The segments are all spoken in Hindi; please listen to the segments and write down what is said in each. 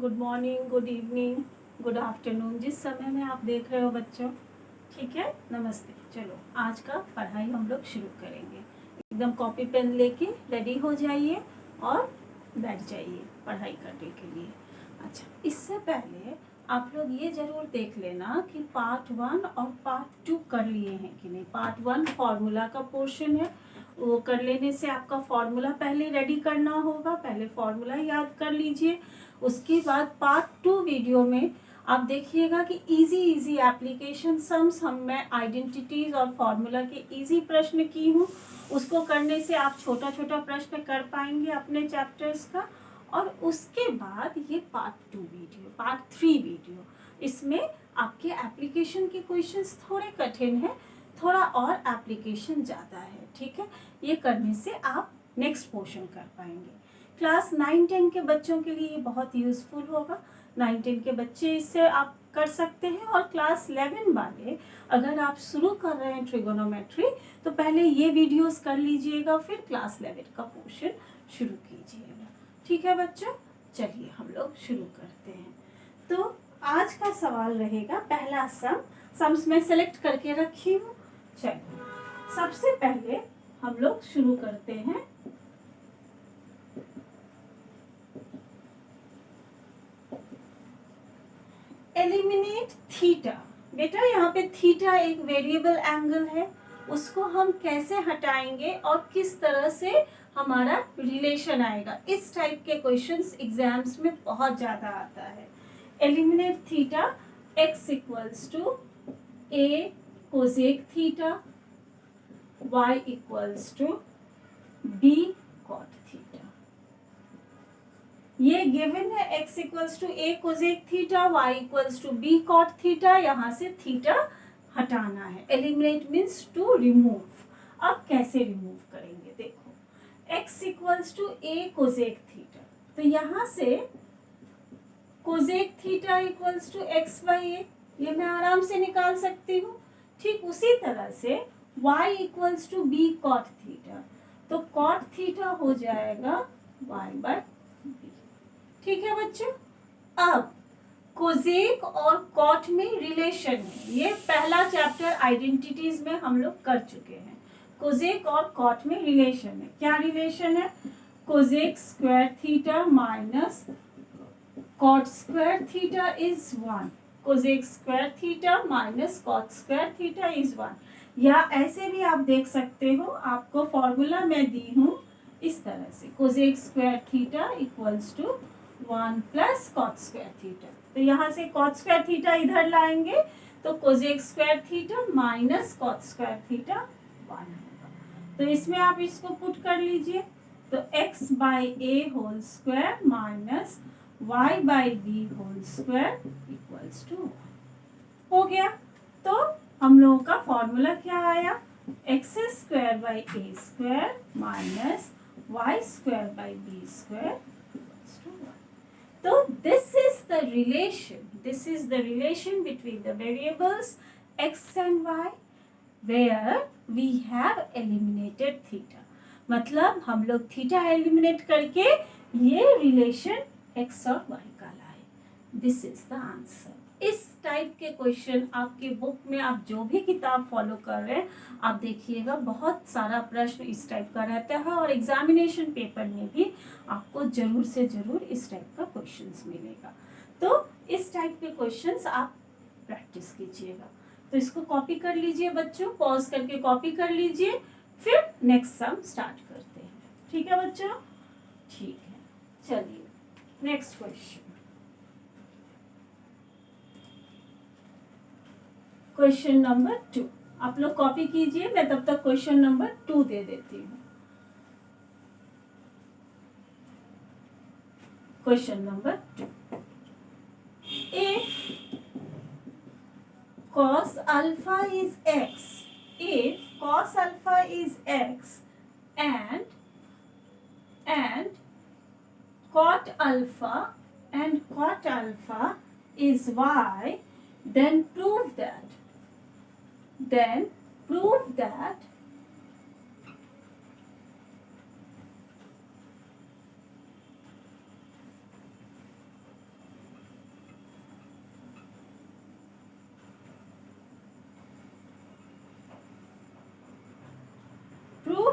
Good morning, good evening, good afternoon, जिस समय में आप देख रहे हो बच्चों। ठीक है, नमस्ते। चलो आज का पढ़ाई हम लोग शुरू करेंगे। एकदम कॉपी पेन लेके रेडी हो जाइए और बैठ जाइए पढ़ाई करने के लिए। अच्छा, इससे पहले आप लोग ये ज़रूर देख लेना कि पार्ट 1 और पार्ट 2 कर लिए हैं कि नहीं। पार्ट 1 फॉर्मूला का पोर्शन है, वो कर लेने से आपका फॉर्मूला पहले रेडी करना होगा। पहले फॉर्मूला याद कर लीजिए। उसके बाद पार्ट 2 वीडियो में आप देखिएगा कि इजी एप्लीकेशन सम्स मैं आइडेंटिटीज और फॉर्मूला के इजी प्रश्न की हूँ। उसको करने से आप छोटा छोटा प्रश्न कर पाएंगे अपने चैप्टर्स का। और उसके बाद ये पार्ट 2 वीडियो, पार्ट 3 वीडियो, इसमें आपके एप्लीकेशन के क्वेश्चंस थोड़े कठिन हैं, थोड़ा और एप्लीकेशन ज़्यादा है। ठीक है, ये करने से आप नेक्स्ट पोर्शन कर पाएंगे। क्लास 9-10 के बच्चों के लिए ये बहुत यूज़फुल होगा। 9-10 के बच्चे इससे आप कर सकते हैं। और क्लास 11 वाले अगर आप शुरू कर रहे हैं ट्रिगोनोमेट्री तो पहले ये वीडियोस कर लीजिएगा, फिर क्लास 11 का पोर्शन शुरू कीजिएगा। ठीक है बच्चों, चलिए हम लोग शुरू करते हैं। तो आज का सवाल रहेगा पहला सम्स में सेलेक्ट करके रखी हूँ। चलिए सबसे पहले हम लोग शुरू करते हैं। Eliminate theta. बेटा यहाँ पे थीटा एक वेरिएबल एंगल है, उसको हम कैसे हटाएंगे और किस तरह से हमारा रिलेशन आएगा, इस टाइप के क्वेश्चंस एग्जाम्स में बहुत ज़्यादा आता है। Eliminate theta, x equals to a cosec theta, y equals to b cot theta. ये गिवन है x equals to a cosec theta, y equals to b cot theta. यहाँ से थीटा हटाना है। Eliminate means to remove. अब कैसे रिमूव करेंगे, देखो x equals to a cosec theta, तो यहाँ से cosec theta equals to x by a, ये मैं आराम से निकाल सकती हूँ। ठीक उसी तरह से y equals to b cot theta, तो कॉट थीटा हो जाएगा y बाई b। ठीक है बच्चों, अब कोसेक और कॉट में रिलेशन है। ये पहला चैप्टर आइडेंटिटीज में हम लोग कर चुके हैं। कोसेक और कॉट में रिलेशन है। क्या रिलेशन है? Cosec square theta minus cot square theta is 1। Cosec square theta minus cot square theta is 1। या ऐसे भी आप देख सकते हो, आपको फॉर्मूला मैं दी हूँ इस तरह से, cosec square theta equals to 1 plus cot square theta. तो यहाँ से कॉट स्क्वायर थीटा इधर लाएंगे तो cosec square theta minus cot square theta 1 होगा। तो इसमें आप इसको पुट कर लीजिए, तो x by a whole square minus y by b whole square equals to हो गया। तो हम लोगों का फॉर्मूला क्या आया? x square by a square minus y square by b square. So this is the relation between the variables x and y where we have eliminated theta। मतलब हम लोग थीटा एलिमिनेट करके ये रिलेशन x और y का लाए। This is the answer. इस टाइप के क्वेश्चन आपके बुक में, आप जो भी किताब फॉलो कर रहे हैं, आप देखिएगा बहुत सारा प्रश्न इस टाइप का रहता है और एग्जामिनेशन पेपर में भी आपको जरूर से जरूर इस टाइप का क्वेश्चंस मिलेगा। तो इस टाइप के क्वेश्चंस आप प्रैक्टिस कीजिएगा। तो इसको कॉपी कर लीजिए बच्चों, पॉज करके कॉपी कर लीजिए, फिर नेक्स्ट सम स्टार्ट करते हैं। ठीक है बच्चों? ठीक है, चलिए नेक्स्ट क्वेश्चन। क्वेश्चन नंबर 2 आप लोग कॉपी कीजिए, मैं तब तक क्वेश्चन नंबर 2 दे देती हूँ। Question number 2, if cos alpha is x, if cos alpha is x and cot alpha is y, then prove that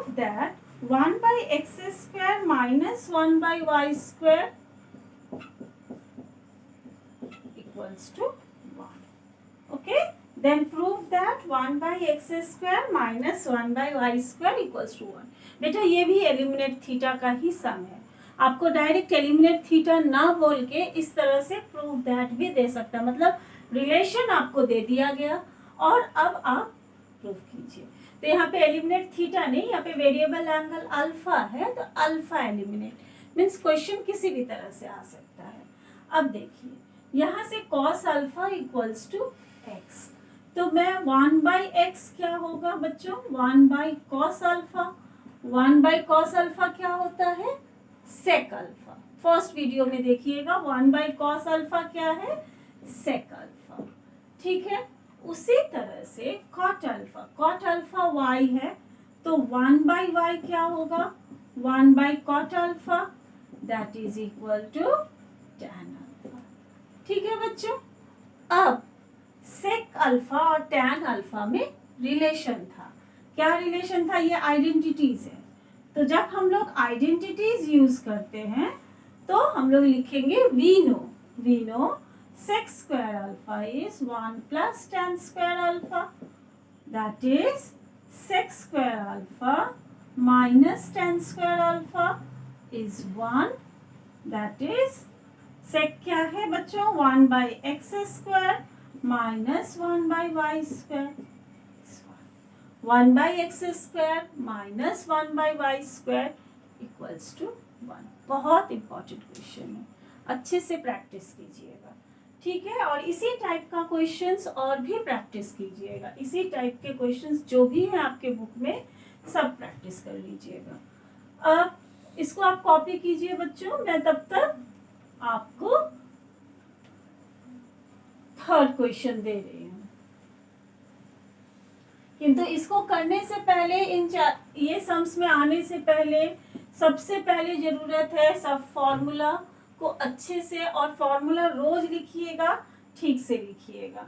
prove that 1 by x square minus 1 by y square equals to 1. Okay, then prove that 1 by x square minus 1 by y square equals to 1. बेटा ये भी एलिमिनेट थीटा का ही सम है. आपको डायरेक्ट एलिमिनेट थीटा ना बोल के इस तरह से प्रूव दैट भी दे सकता है. मतलब रिलेशन आपको दे दिया गया और अब आप प्रूव कीजिए. तो यहाँ पे एलिमिनेट थीटा नहीं, यहाँ पे वेरिएबल एंगल अल्फा है, तो अल्फा एलिमिनेट मीन्स क्वेश्चन किसी भी तरह से आ सकता है. अब देखिए यहाँ से cos alpha equals to x, तो मैं 1 बाई एक्स क्या होगा बच्चों, 1 by cos alpha. 1 by cos alpha क्या होता है, सेक अल्फा. फर्स्ट वीडियो में देखिएगा 1 बाई कॉस अल्फा क्या है, सेक अल्फा. ठीक है, उसी तरह से cot alpha, cot alpha y है, तो 1 बाई वाई क्या होगा, 1 by cot alpha that is equal to tan alpha. ठीक है बच्चों. अब सेक अल्फा और टैन अल्फा में रिलेशन था. क्या रिलेशन था, ये आइडेंटिटीज है. तो जब हम लोग आइडेंटिटीज यूज करते हैं तो हम लोग लिखेंगे we know sec square alpha is 1 plus tan square alpha, that is sec square alpha minus tan square alpha is 1, that is sec क्या है बच्चों, 1 by x square minus 1 by y square. 1 by x square minus 1 by y square equals to 1. बहुत इंपॉर्टेंट क्वेश्चन है, अच्छे से प्रैक्टिस कीजिएगा. ठीक है, और इसी टाइप का क्वेश्चंस और भी प्रैक्टिस कीजिएगा. इसी टाइप के क्वेश्चंस जो भी हैं आपके बुक में सब प्रैक्टिस कर लीजिएगा. अब इसको आप कॉपी कीजिए बच्चों, मैं तब तक आपको थर्ड क्वेश्चन दे रही हूँ. किंतु इसको करने से पहले ये सम्स में आने से पहले सबसे पहले जरूरत है सब फॉर्मूला को अच्छे से, और फॉर्मूला रोज लिखिएगा, ठीक से लिखिएगा.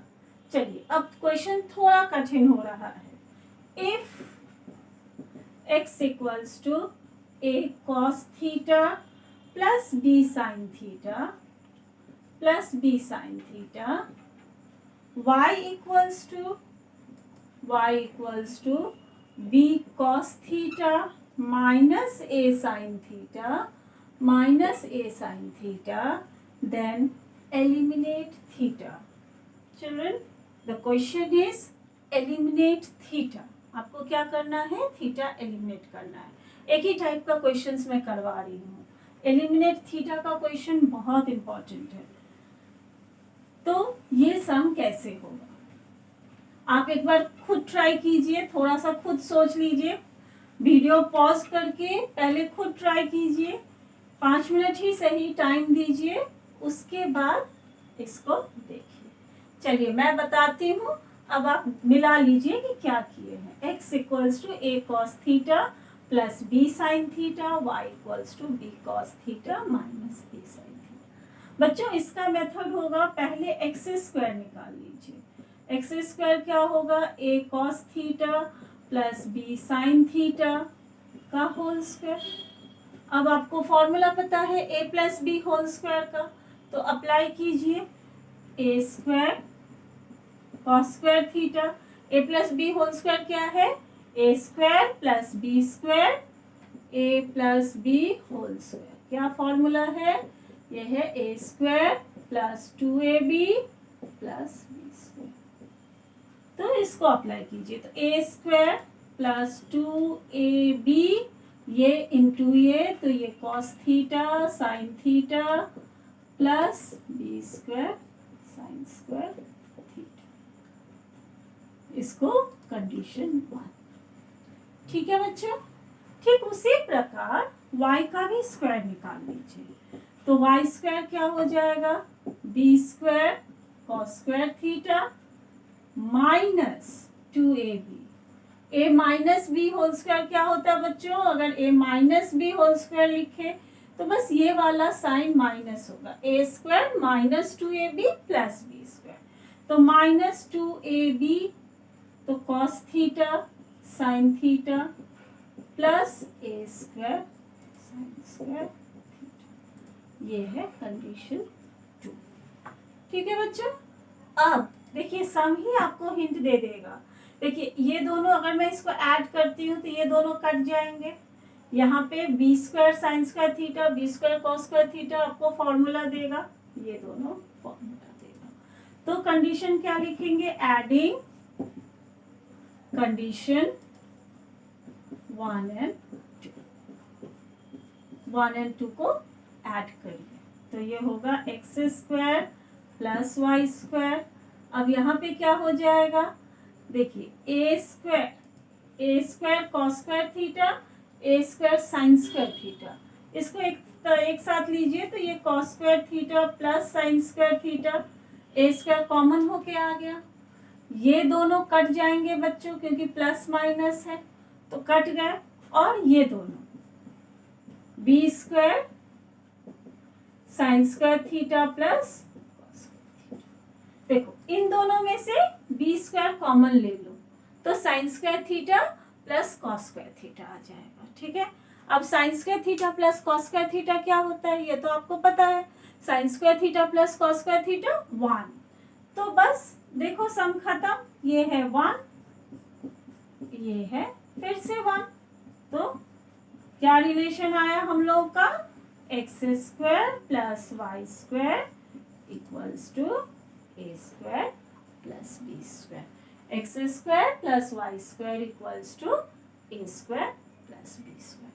चलिए अब क्वेश्चन थोड़ा कठिन हो रहा है. If x equals to a cos theta plus b sin theta plus b sin theta, y equals to b cos theta minus a sin theta minus a sin theta, then eliminate theta. Children, the question is eliminate theta. आपको क्या करना है, थीटा एलिमिनेट करना है. एक ही टाइप का क्वेश्चंस मैं करवा रही हूँ. एलिमिनेट थीटा का क्वेश्चन बहुत इंपॉर्टेंट है. तो ये सम कैसे होगा, आप एक बार खुद ट्राई कीजिए, थोड़ा सा खुद सोच लीजिए, वीडियो पॉज करके पहले खुद ट्राई कीजिए, 5 मिनट ही सही टाइम दीजिए, उसके बाद इसको देखिए. चलिए मैं बताती हूँ, अब आप मिला लीजिए कि क्या किए हैं. x equals to a cos theta plus b sin theta, y equals to b cos theta minus b sin theta. बच्चों इसका मेथड होगा, पहले x स्क्वायर निकाल लीजिए. x स्क्वायर क्या होगा, a cos theta plus b sin theta का होल स्क्वायर. अब आपको फॉर्मूला पता है a plus B whole square का, तो अप्लाई कीजिए. a square cos square theta, a plus B whole square क्या है, a square plus B square, a plus B whole square. क्या फॉर्मूला है, यह है a square plus 2ab plus B square. तो इसको अप्लाई कीजिए, तो a स्क्वायर प्लस 2ab ये इंटू ये, तो ये cos theta sine theta plus B square sine square theta. इसको कंडीशन 1. ठीक है बच्चों. ठीक उसी प्रकार y का भी स्क्वायर निकाल लीजिए, तो y स्क्वायर क्या हो जाएगा, B square cos square theta minus 2ab. a minus B whole square क्या होता है बच्चों, अगर a माइनस बी होल स्क्वायर लिखे तो बस ये वाला साइन माइनस होगा, a square minus 2ab plus B square. तो माइनस 2ab, तो cos theta sine theta plus A square sine square theta. ये है कंडीशन 2। ठीक है बच्चों, अब देखिए सम ही आपको हिंट दे देगा। देखिए ये दोनों अगर मैं इसको ऐड करती हूँ तो ये दोनों कट जाएंगे। यहाँ पे b square sine square theta, b square cos square theta आपको फॉर्मूला देगा, ये दोनों फॉर्मूला देगा। तो कंडीशन क्या लिखेंगे, एडिंग कंडीशन 1 एंड 2 को ऐड करिए तो ये होगा X square plus Y square. अब यहाँ पे क्या हो जाएगा, देखिए A square cos square theta, A square sine square theta, इसको एक साथ लीजिए तो ये cos square theta plus sine square theta, A square common होके आ गया। ये दोनों कट जाएंगे बच्चों क्योंकि प्लस माइनस है तो कट गए। और ये दोनों b square sine square theta plus, देखो इन दोनों में से बी स्क्वायर कॉमन ले लो तो sine square theta plus cos square theta आ जाएगा। ठीक है, अब sine square theta plus cos square theta क्या होता है ये तो आपको पता है, sine square theta plus cos square theta 1। तो बस देखो सम खत्म, ये है 1, ये है फिर से 1। तो क्या रिलेशन आया हम लोग का, x square plus Y square equals to a square plus B square, x square plus Y square equals to a square plus B square.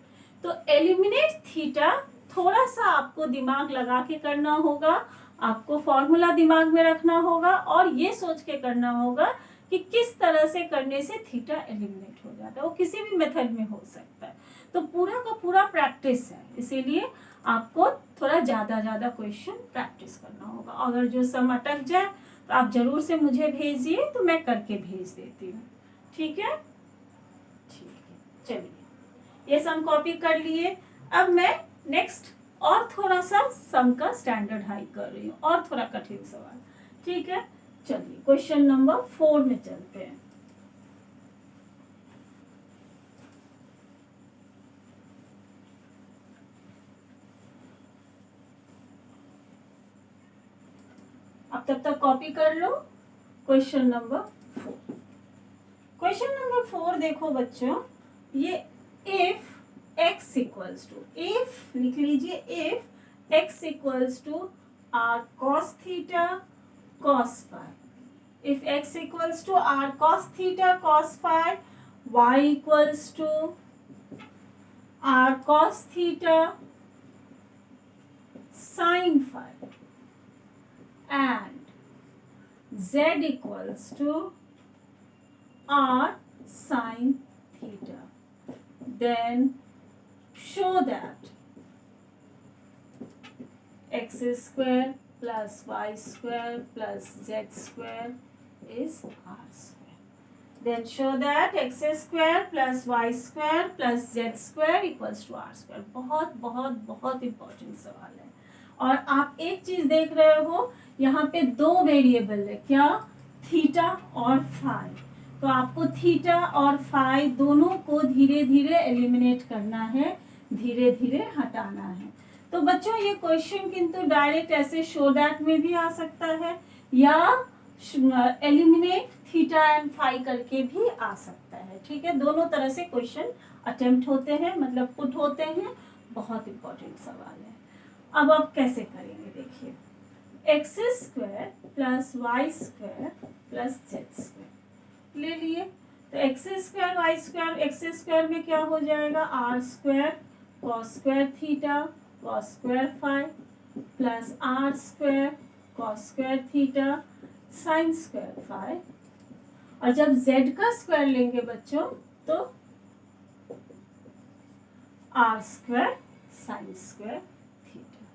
तो एलिमिनेट थीटा थोड़ा सा आपको दिमाग लगा के करना होगा, आपको फॉर्मूला दिमाग में रखना होगा और ये सोच के करना होगा कि किस तरह से करने से थीटा एलिमिनेट हो जाता है। वो किसी भी मेथड में हो सकता है, तो पूरा का पूरा प्रैक्टिस है, इसीलिए आपको थोड़ा ज़्यादा क्वेश्चन प्रैक्टिस करना होगा। अगर जो सम अटक जाए तो आप जरूर से मुझे भेजिए तो मैं करके भेज देती हूँ। ठीक है, चलिए ये सम कॉपी कर लिए। अब मैं नेक्स्ट और थोड़ा सा सम का स्टैंडर्ड हाई कर रही हूँ और थोड़ा कठिन सवाल। ठीक है, चलिए क्वेश्चन नंबर 4 में चलते हैं। अब तब तक कॉपी कर लो क्वेश्चन नंबर 4। क्वेश्चन नंबर 4 देखो बच्चों, ये if x equals to, if लिख लीजिए, if x equals to r cos theta cos phi, if x equals to r cos theta cos phi, y equals to r cos theta sin phi, and z equals to r sin theta, then show that x square plus y square plus z square is r square. Then show that x square plus y square plus z square equals to r square. बहुत बहुत बहुत इम्पोर्टेंट सवाल है। और आप एक चीज देख रहे हो, यहाँ पे 2 वेरिएबल है, क्या, थीटा और फाई। तो आपको थीटा और फाई दोनों को धीरे धीरे एलिमिनेट करना है, धीरे धीरे हटाना है। तो बच्चों ये क्वेश्चन किंतु डायरेक्ट ऐसे शो दैट में भी आ सकता है या एलिमिनेट थीटा एंड फाई करके भी आ सकता है। ठीक है, दोनों तरह से क्वेश्चन अटेम्प्ट होते हैं, मतलब पुट होते हैं। बहुत इंपॉर्टेंट सवाल है। अब आप कैसे करेंगे, देखिए, x square plus Y square plus z square ले लिए तो x square y square, x square में क्या हो जाएगा, r square cos square theta cos square phi plus r square cos square theta sine square phi. और जब z का स्क्वायर लेंगे बच्चों तो r square sine square theta.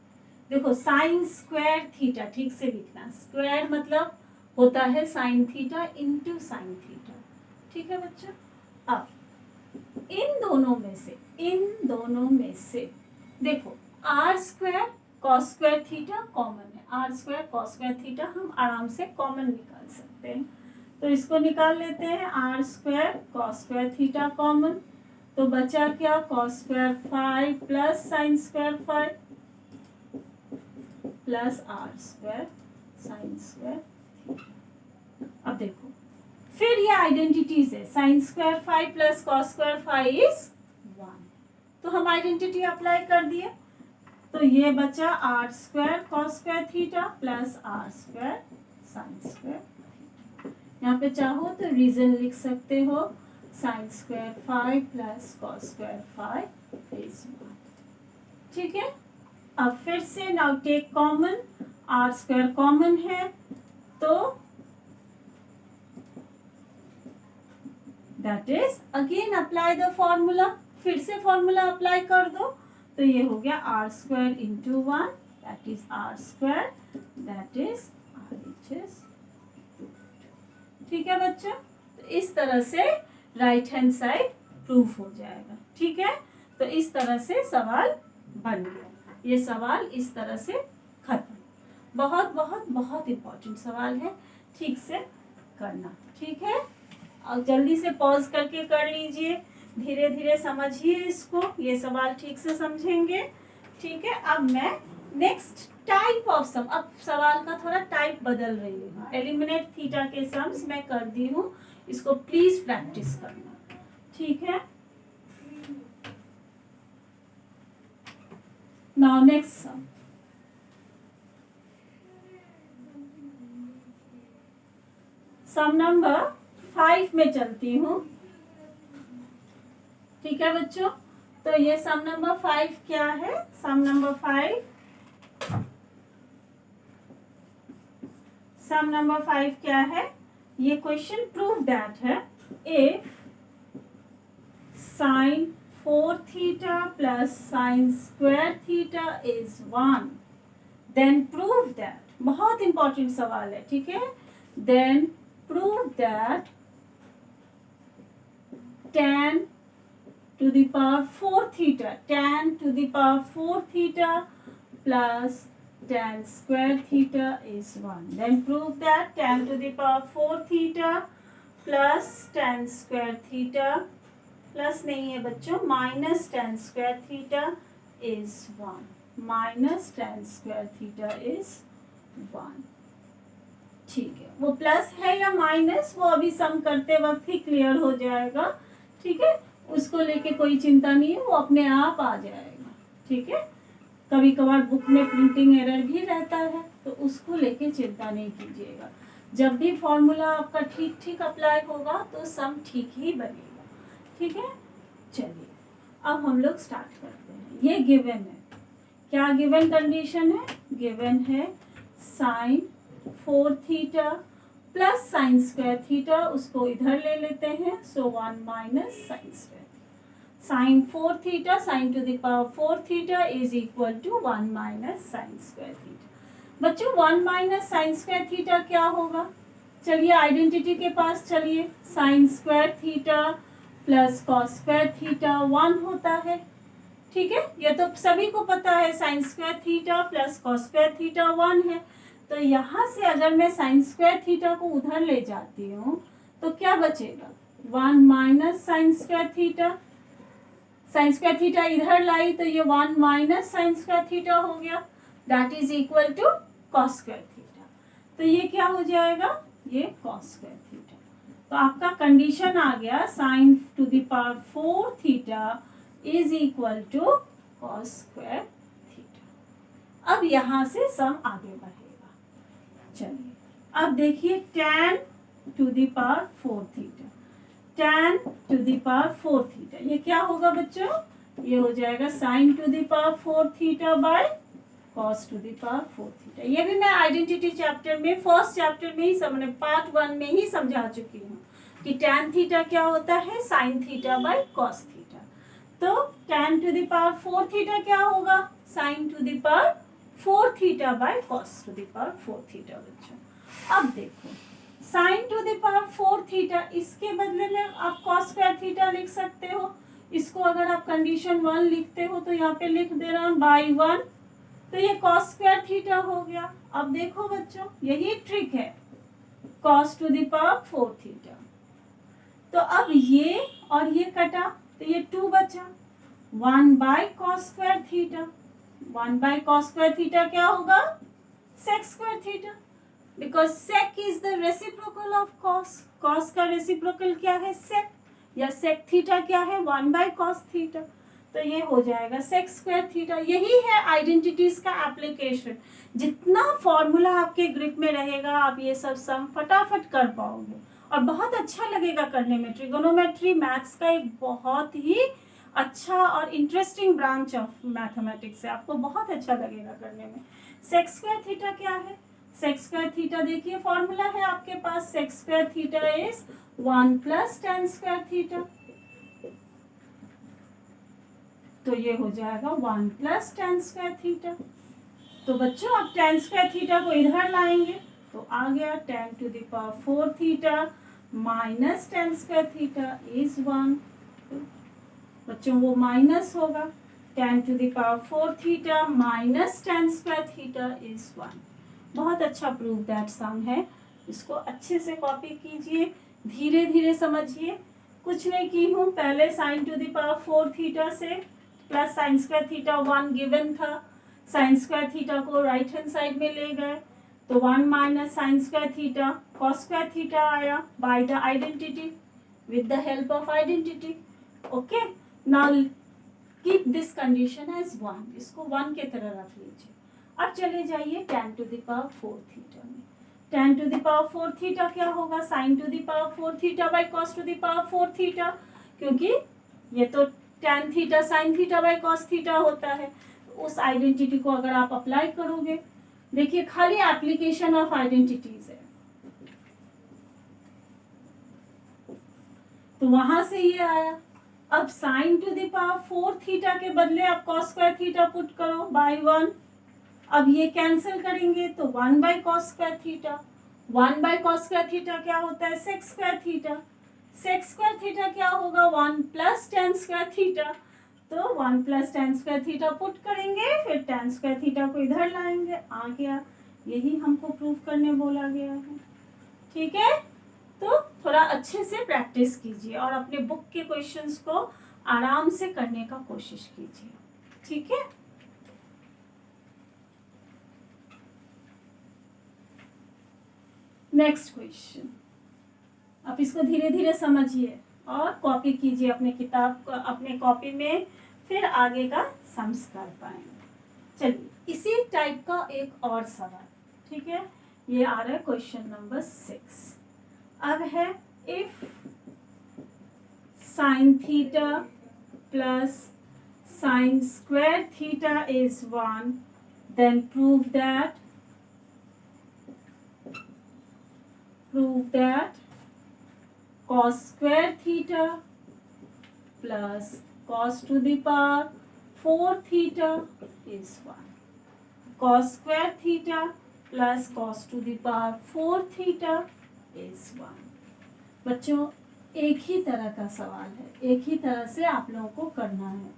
देखो साइन स्क्वायर थीटा ठीक से लिखना, स्क्वायर मतलब होता है sine theta into sine theta. ठीक है बच्चों, अब इन दोनों में से देखो R square cos square theta common है, R square cos square theta हम आराम से कॉमन निकाल सकते हैं। तो इसको निकाल लेते हैं, r square cos square theta common, तो बचा क्या, cos square phi plus sign square phi plus r square sine square theta. अब देखो फिर ये आइडेंटिटीज है, sine square phi plus cos square phi is 1, तो हम आइडेंटिटी अप्लाई कर दिए, तो ये बचा r square cos square theta plus r square sine square. यहाँ पे चाहो तो रीजन लिख सकते हो, sine square phi plus cos square phi is 1। ठीक है, अब फिर से now take common, r square common है तो that is again apply the formula, फिर से फॉर्मूला अप्लाई कर दो, तो ये हो गया r square into 1 that is r square that is RHS। ठीक है बच्चों, तो इस तरह से राइट हैंड साइड प्रूफ हो जाएगा। ठीक है, तो इस तरह से सवाल बन गया, ये सवाल इस तरह से खत्म। बहुत बहुत बहुत इंपॉर्टेंट सवाल है, ठीक से करना। ठीक है, अब जल्दी से पॉज करके कर लीजिए, धीरे धीरे समझिए इसको, ये सवाल ठीक से समझेंगे। ठीक है, अब मैं नेक्स्ट टाइप ऑफ सम, अब सवाल का थोड़ा टाइप बदल रही हूँ। एलिमिनेट थीटा के सम्स मैं कर दी हूँ, इसको प्लीज प्रैक्टिस करना। ठीक है, नाउ नेक्स्ट सम, सम नंबर 5 में चलती हूँ। ठीक है बच्चों, तो ये सम नंबर 5 क्या है, सम नंबर 5, सम नंबर 5 क्या है, ये क्वेश्चन प्रूव दैट है, if sine 4 theta plus sine square theta is 1 then prove that, बहुत इंपॉर्टेंट सवाल है। ठीक है, then prove that tan to the power 4 theta, tan to the power 4 theta plus tan square theta is 1. Then prove that tan to the power 4 theta plus tan square theta plus नहीं है बच्चों, minus tan square theta is 1. Minus tan square theta is 1. ठीक है, वो प्लस है या माइनस वो अभी सम करते वक्त ही क्लियर हो जाएगा। ठीक है, उसको लेके कोई चिंता नहीं है, वो अपने आप आ जाएगा। ठीक है, कभी कभार बुक में प्रिंटिंग एरर भी रहता है, तो उसको लेके चिंता नहीं कीजिएगा। जब भी फॉर्मूला आपका ठीक ठीक अप्लाई होगा तो सम ठीक ही बनेगा। ठीक है, चलिए अब हम लोग स्टार्ट करते हैं। ये गिवन है, क्या गिवन कंडीशन है, गिवन है साइन 4 थीटा प्लस साइन स्क्वायर थीटा, उसको इधर ले लेते हैं, so 1 minus sine square, sine 4 theta sine to the power 4 theta is equal to 1 minus sine square theta. बच्चों 1 माइनस साइन स्क्वायर थीटा क्या होगा, चलिए आइडेंटिटी के पास चलिए, sine square theta plus cos square theta 1 होता है। ठीक है, ये तो सभी को पता है, sine square theta plus cos square theta 1 है। तो यहाँ से अगर मैं साइन स्क्वायर थीटा को उधर ले जाती हूँ तो क्या बचेगा, 1 minus sine square theta, sine square theta इधर लाई तो ये 1 माइनस साइन स्क्वायर थीटा हो गया, that is equal to cos square theta. तो ये क्या हो जाएगा, ये कॉस स्क्वायर थीटा। तो आपका कंडीशन आ गया, sine to the power 4 theta is equal to cos square theta. अब यहाँ से सम आगे बढ़ेगा। चलिए अब देखिए, tan to the power 4 theta, tan to the power 4 theta, ये क्या होगा बच्चों, ये हो जाएगा sine to the power 4 theta by cos to the power 4 theta. ये भी मैं आइडेंटिटी चैप्टर में, फर्स्ट चैप्टर में ही समझ, पार्ट 1 में ही समझा चुकी हूँ कि tan थीटा क्या होता है, sine theta by cos theta. तो tan to the power 4 theta क्या होगा, sine to the power 4 theta by cos to the power 4 theta. बच्चों अब देखो, sine to the power 4 theta, इसके बदले में आप कॉस स्क्वायर थीटा लिख सकते हो। इसको अगर आप कंडीशन 1 लिखते हो तो यहाँ पे लिख दे रहा हूँ बाई 1, तो ये कॉस स्क्वायर थीटा हो गया। अब देखो बच्चों, यही ट्रिक है, cos to the power 4 theta. तो अब ये और ये कटा, तो ये 2 बचा, 1/cos² थीटा। 1/cos² थीटा क्या होगा? sec² theta, because sec is the reciprocal of cos। cos का रेसिप्रोकल क्या है? sec, या sec थीटा क्या है? 1/cos theta. तो ये हो जाएगा sec² थीटा। यही है आइडेंटिटीज का एप्लीकेशन। जितना फॉर्मूला आपके ग्रिप में रहेगा आप ये सब सम फटाफट कर पाओगे और बहुत अच्छा लगेगा करने में। ट्रिगोनोमेट्री मैथ्स का एक बहुत ही अच्छा और इंटरेस्टिंग ब्रांच ऑफ मैथमेटिक्स है, आपको बहुत अच्छा लगेगा करने में। sec² थीटा क्या है? sec² थीटा देखिए फॉर्मूला है आपके पास, sec² theta is 1 + tan² theta. तो ये हो जाएगा 1 + tan² थीटा। तो बच्चों आप tan² थीटा को इधर लाएंगे तो आ गया tan⁴ theta minus tan² theta is 1। बच्चों वो माइनस होगा, tan⁴ theta minus tan² theta is 1। बहुत अच्छा प्रूव दैट सम है। इसको अच्छे से कॉपी कीजिए, धीरे धीरे समझिए। कुछ नहीं की हूँ, पहले sin⁴ थीटा से प्लस sin² थीटा 1 गिवन था, sin² थीटा को राइट हैंड साइड में ले गए तो 1 minus sin² theta cos² theta आया by the identity, with the help of identity. Okay, now keep this condition as 1, इसको 1 के तरह रख लीजिए। अब चले जाइए tan⁴ थीटा में। tan⁴ थीटा क्या होगा? sin⁴ theta by cos⁴ theta, क्योंकि ये तो tan theta sin theta by cos theta होता है। उस आइडेंटिटी को अगर आप अप्लाई करोगे, देखिए खाली एप्लीकेशन ऑफ आइडेंटिटीज है, तो वहां से ये आया। अब sin⁴ थीटा के बदले आप cos² थीटा पुट करो बाय 1। अब ये कैंसिल करेंगे तो 1/cos² थीटा। 1/cos² थीटा क्या होता है? sec² theta. sec² थीटा क्या होगा? 1 + tan² थीटा। तो 1 + tan² थीटा पुट करेंगे, फिर tan² थीटा को इधर लाएंगे, आ गया। यही हमको प्रूव करने बोला गया है। ठीक है, तो थोड़ा अच्छे से प्रैक्टिस कीजिए और अपने बुक के क्वेश्चंस को आराम से करने का कोशिश कीजिए। ठीक है, नेक्स्ट क्वेश्चन। आप इसको धीरे धीरे समझिए और कॉपी कीजिए अपने किताब अपने कॉपी में, फिर आगे का सम्स कर पाएंगे। चलिए, इसी टाइप का एक और सवाल, ठीक है, ये आ रहा है क्वेश्चन नंबर 6। अब है if sin theta plus sin² theta is 1, then prove that cos² theta plus cos⁴ theta is 1। cos² theta plus cos⁴ theta is 1। बच्चों एक ही तरह का सवाल है, एक ही तरह से आप लोगों को करना है,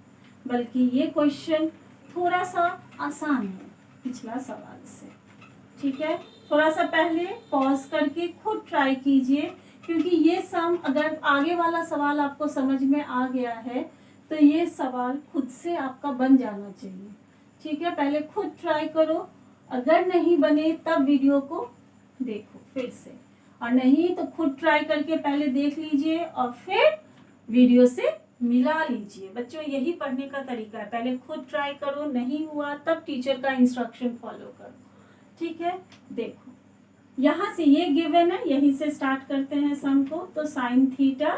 बल्कि ये क्वेश्चन थोड़ा सा आसान है पिछला सवाल से। ठीक है, थोड़ा सा पहले पॉज करके खुद ट्राई कीजिए, क्योंकि ये सम अगर आगे वाला सवाल आपको समझ में आ गया है तो ये सवाल खुद से आपका बन जाना चाहिए। ठीक है, पहले खुद ट्राई करो, अगर नहीं बने तब वीडियो को देखो फिर से, और नहीं तो खुद ट्राई करके पहले देख लीजिए और फिर वीडियो से मिला लीजिए। बच्चों यही पढ़ने का तरीका है, पहले खुद ट्राई करो, नहीं हुआ तब टीचर का इंस्ट्रक्शन फॉलो करो। ठीक है, देखो यहाँ से ये गिवन है, यहीं से स्टार्ट करते हैं सम को। तो sin theta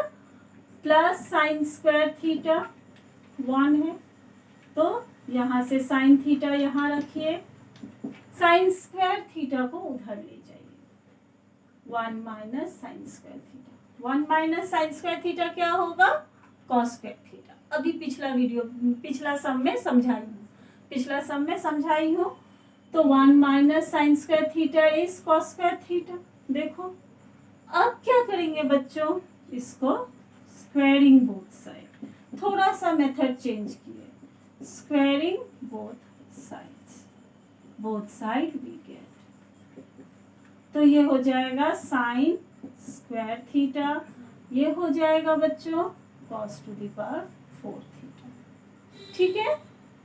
plus sin² theta 1 है, तो यहाँ से sin थीटा यहाँ रखिए, sin² थीटा को उधर ले जाइए, 1 minus sin² theta. 1 minus sin² theta क्या होगा? cos² theta. अभी पिछला सम में समझाई हूँ। तो 1 minus sin² theta is cos² theta. देखो अब क्या करेंगे बच्चों, इसको स्क्वायरिंग बोथ साइड, थोड़ा सा मेथड चेंज किए, squaring both side we get, तो ये हो जाएगा sin² थीटा, ये हो जाएगा बच्चों cos to the power 4 theta. ठीक है,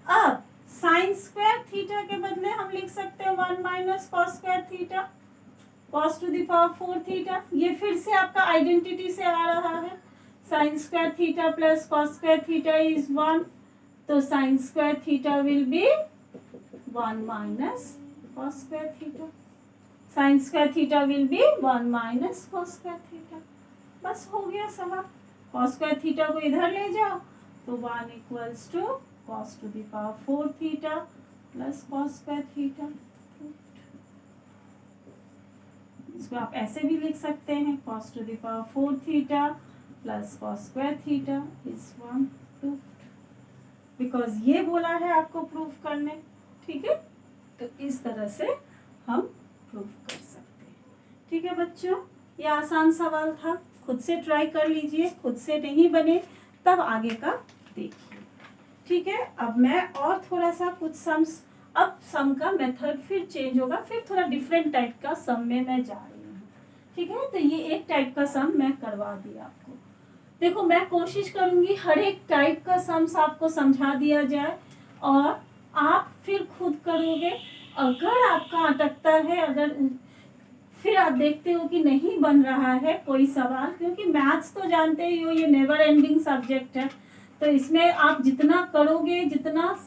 अब साइन स्क्वायर थीटा के बदले हम लिख सकते हैं 1 minus cos square theta cos to the power 4 theta. ये फिर से आपका आइडेंटिटी से आ रहा है, sine square theta plus cos square theta is 1, तो sine square theta will be 1 minus cos square theta, sine square theta will be 1 minus cos square theta. बस हो गया सवाल। कॉस स्क्वायर थीटा को इधर ले जाओ तो 1 equals to cos to the power 4 theta plus cos square theta. इसको आप ऐसे भी लिख सकते हैं, cos to the power 4 theta plus cos square theta is 1 2, because ये बोला है आपको प्रूफ करने। ठीक है, तो इस तरह से हम प्रूफ कर सकते हैं। ठीक है बच्चों, ये आसान सवाल था, खुद से ट्राई कर लीजिए, खुद से नहीं बने तब आगे का देखिए। ठीक है, अब मैं और थोड़ा सा कुछ सम्स, अब सम का मेथड फिर चेंज होगा, फिर थोड़ा डिफरेंट टाइप का सम में मैं जा रही हूँ। ठीक है, तो ये एक टाइप का सम मैं करवा दिया आपको। देखो मैं कोशिश करूंगी हर एक टाइप का सम्स आपको समझा दिया जाए और आप फिर खुद करोगे। अगर आपका अटकता है, अगर फिर आप देखते हो कि नहीं बन रहा है कोई सवाल, क्योंकि मैथ्स तो जानते ही हो ये नेवर एंडिंग सब्जेक्ट है, तो इसमें आप जितना करोगे, जितना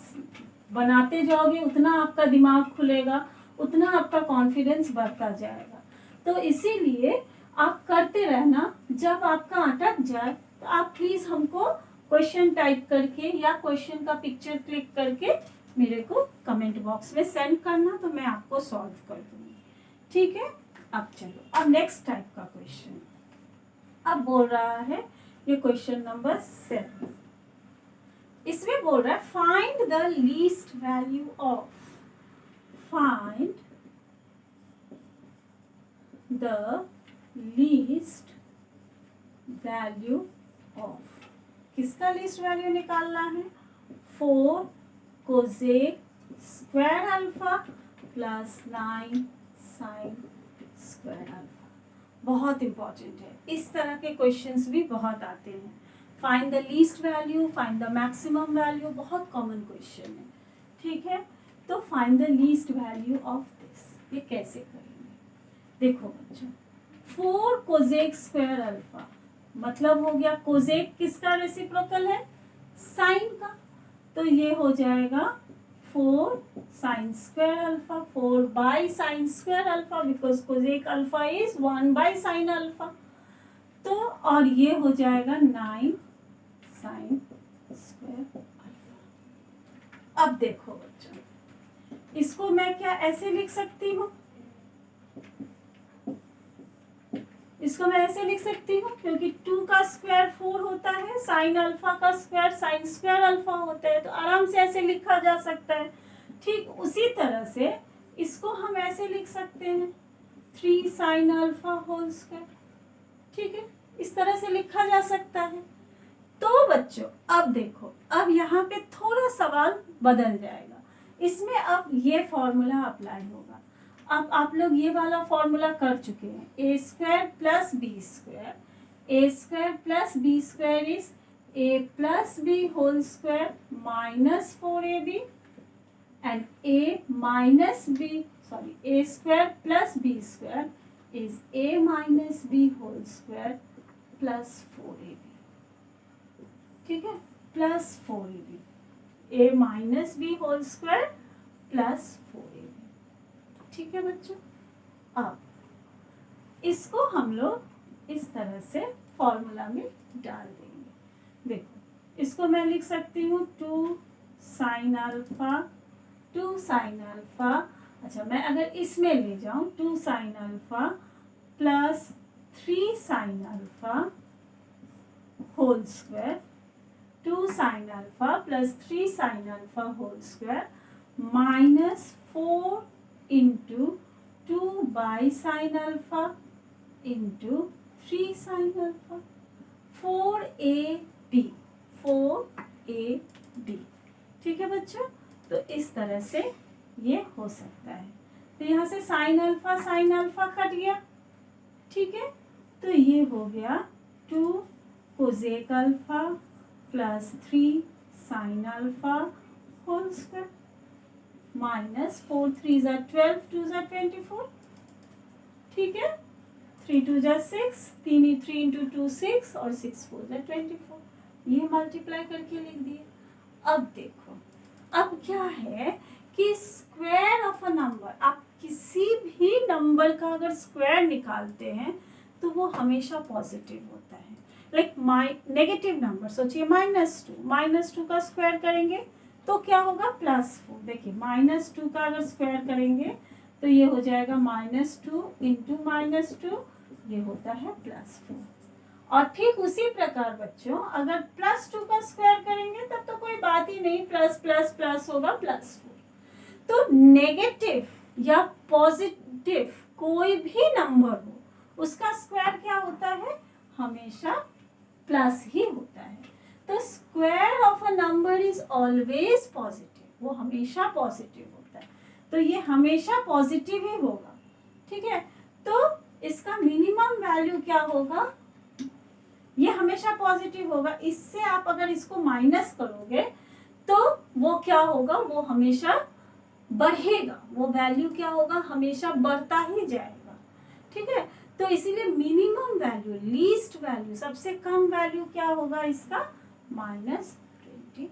बनाते जाओगे, उतना आपका दिमाग खुलेगा, उतना आपका कॉन्फिडेंस बढ़ता जाएगा। तो इसीलिए आप करते रहना। जब आपका अटक जाए तो आप प्लीज हमको क्वेश्चन टाइप करके या क्वेश्चन का पिक्चर क्लिक करके मेरे को कमेंट बॉक्स में सेंड करना, तो मैं आपको सॉल्व कर दूंगी। ठीक है, अब चलो अब नेक्स्ट टाइप का क्वेश्चन अब बोल रहा है, ये क्वेश्चन नंबर 7। इसमें बोल रहा है find the least value of, find the least value of, किसका लीस्ट वैल्यू निकालना है? 4 cosec square alpha plus 9 sine square alpha. बहुत इंपॉर्टेंट है, इस तरह के क्वेश्चंस भी बहुत आते हैं। Find the least value, find the maximum value, बहुत कॉमन क्वेश्चन है। ठीक है, तो find the least value of this, ये कैसे करेंगे? देखो बच्चों, 4 कोसेक स्क्वायर अल्फा मतलब हो गया, कोसेक किसका रेसिप्रोकल है? साइन का, तो ये हो जाएगा 4 sine square alpha, 4 by sine square alpha, because cosec alpha is 1 by sine alpha. तो और ये हो जाएगा 9 साइन स्क्वायर अल्फा। अब देखो बच्चों, इसको मैं क्या ऐसे लिख सकती हूँ? इसको मैं ऐसे लिख सकती हूँ, क्योंकि 2 का स्क्वायर 4 होता है, साइन अल्फा का स्क्वायर साइन स्क्वायर अल्फा होता है, तो आराम से ऐसे लिखा जा सकता है। ठीक उसी तरह से इसको हम ऐसे लिख सकते हैं 3 साइन अल्फा होल स्क्वायर। ठीक है, इस तरह से लिखा जा सकता है। तो बच्चों अब देखो, अब यहाँ पे थोड़ा सवाल बदल जाएगा, इसमें अब ये फॉर्मूला अप्लाई होगा। अब आप लोग ये वाला फॉर्मूला कर चुके हैं, A square plus B square, A square plus B square is A plus B whole square minus 4ab, and A minus B, sorry, A square plus B square is a minus B whole square plus 4ab। ठीक है, plus 4ab, a minus B whole square plus 4ab। ठीक है बच्चों, अब इसको हम लोग इस तरह से फॉर्मूला में डाल देंगे। देखो, इसको मैं लिख सकती हूँ 2 साइन अल्फा, 2 साइन अल्फा, अच्छा मैं अगर इसमें ले जाऊं 2 sine alpha plus 3 sine alpha whole square, 2 sine alpha plus 3 sine alpha whole square minus 4 into 2 by sine alpha into 3 sine alpha, 4ab, 4ab। ठीक है बच्चों, तो इस तरह से ये हो सकता है। तो यहाँ से साइन अल्फा कट गया। ठीक है, तो ये हो गया 2 cosec alpha plus 3 sine alpha whole square minus 4 3 ज़ा 12 2 ज़ा 24। ठीक है, 3 2 ज़ा 6, 3 इंटू 2 6 और 6 4 ज़ा 24। ये मल्टीप्लाई करके लिख दिए। अब देखो, अब क्या है कि स्क्वायर ऑफ अ नंबर, आप किसी भी नंबर का अगर स्क्वायर निकालते हैं तो वो हमेशा पॉजिटिव होता है। लाइक नेगेटिव नंबर सोचिए -2 का स्क्वायर करेंगे तो क्या होगा +4। देखिए -2 का अगर स्क्वायर करेंगे तो ये हो जाएगा -2 इंटू -2, ये होता है +4। और ठीक उसी प्रकार बच्चों अगर +2 का स्क्वायर करेंगे तब तो कोई बात ही नहीं, प्लस प्लस प्लस होगा +4। तो नेगेटिव या पॉजिटिव कोई भी नंबर हो उसका स्क्वायर क्या होता है, हमेशा प्लस ही होता है। तो square of a number is always positive, वो हमेशा पॉजिटिव होता है, तो ये हमेशा पॉजिटिव ही होगा। ठीक है, तो इसका मिनिमम वैल्यू क्या होगा, ये हमेशा पॉजिटिव होगा। इससे आप अगर इसको माइनस करोगे तो वो क्या होगा, वो हमेशा बढ़ेगा, वो वैल्यू क्या होगा, हमेशा बढ़ता ही जाएगा। ठीक है, तो इसीलिए मिनिमम वैल्यू, लीस्ट वैल्यू, सबसे कम वैल्यू क्या होगा इसका, -24,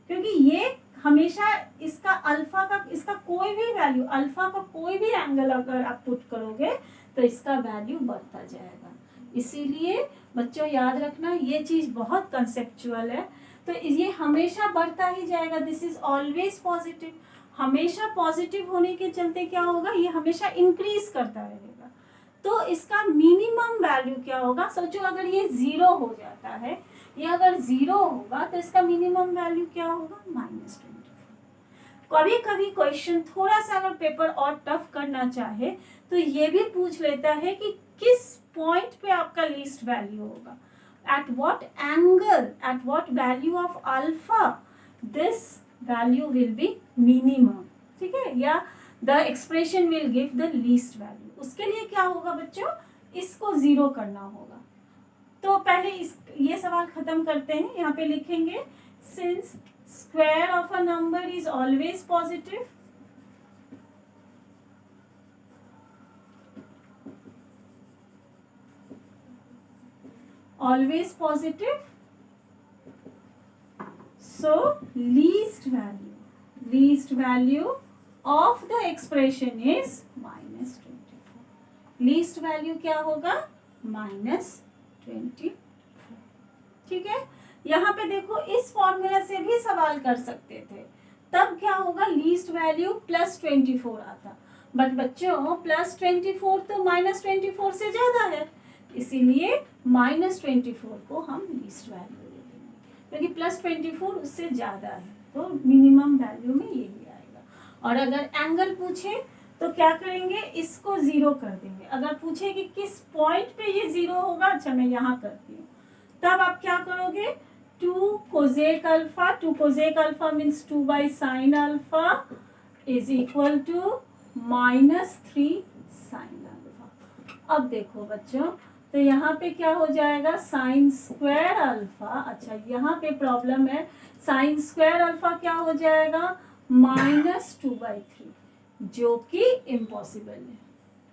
क्योंकि ये हमेशा इसका अल्फा का, इसका कोई भी वैल्यू, अल्फा का कोई भी एंगल अगर आप पुट करोगे तो इसका वैल्यू बढ़ता जाएगा। इसीलिए बच्चों याद रखना ये चीज बहुत कंसेप्चुअल है, तो ये हमेशा बढ़ता ही जाएगा। दिस इज ऑलवेज पॉजिटिव, हमेशा पॉजिटिव होने के चलते क्या होगा, ये हमेशा इंक्रीज करता रहेगा। तो इसका मिनिमम वैल्यू क्या होगा, सोचो अगर ये 0 हो जाता है, ये अगर 0 होगा तो इसका मिनिमम वैल्यू क्या होगा, -24। कभी कभी क्वेश्चन थोड़ा सा अगर पेपर और टफ करना चाहे तो ये भी पूछ लेता है कि किस पॉइंट पे आपका लीस्ट वैल्यू होगा, at what angle, at what value of alpha this value will be minimum। ठीक है, या the expression will give the least value। उसके लिए क्या होगा बच्चों, इसको 0 करना होगा। तो पहले ये सवाल खत्म करते हैं, यहाँ पे लिखेंगे since square of a number is always positive, always positive, so least value of the expression is -24। Least value क्या होगा, -24। ठीक है, यहाँ पे देखो इस फॉर्मूला से भी सवाल कर सकते थे, तब क्या होगा, लीस्ट वैल्यू +24 आता, बट बच्चों +24 तो -24 से ज्यादा है, इसीलिए -24 को हम लीस्ट वैल्यू ले लेंगे, क्योंकि +24 उससे ज़्यादा है, तो मिनिमम वैल्यू में यही आएगा। और अगर एंगल पूछे तो क्या करेंगे, इसको 0 कर देंगे। अगर पूछे कि किस पॉइंट पे ये 0 होगा, अच्छा मैं यहाँ करती हूँ, तब आप क्या करोगे, 2 cosec alpha means 2/sin alpha is equal to -3 sin alpha. अब देखो बच्चों, तो यहाँ पे क्या हो जाएगा, साइन स्क्वायर अल्फा, अच्छा यहाँ पे प्रॉब्लम है, साइन स्क्वायर अल्फा क्या हो जाएगा, -2/3, जो कि इम्पॉसिबल है।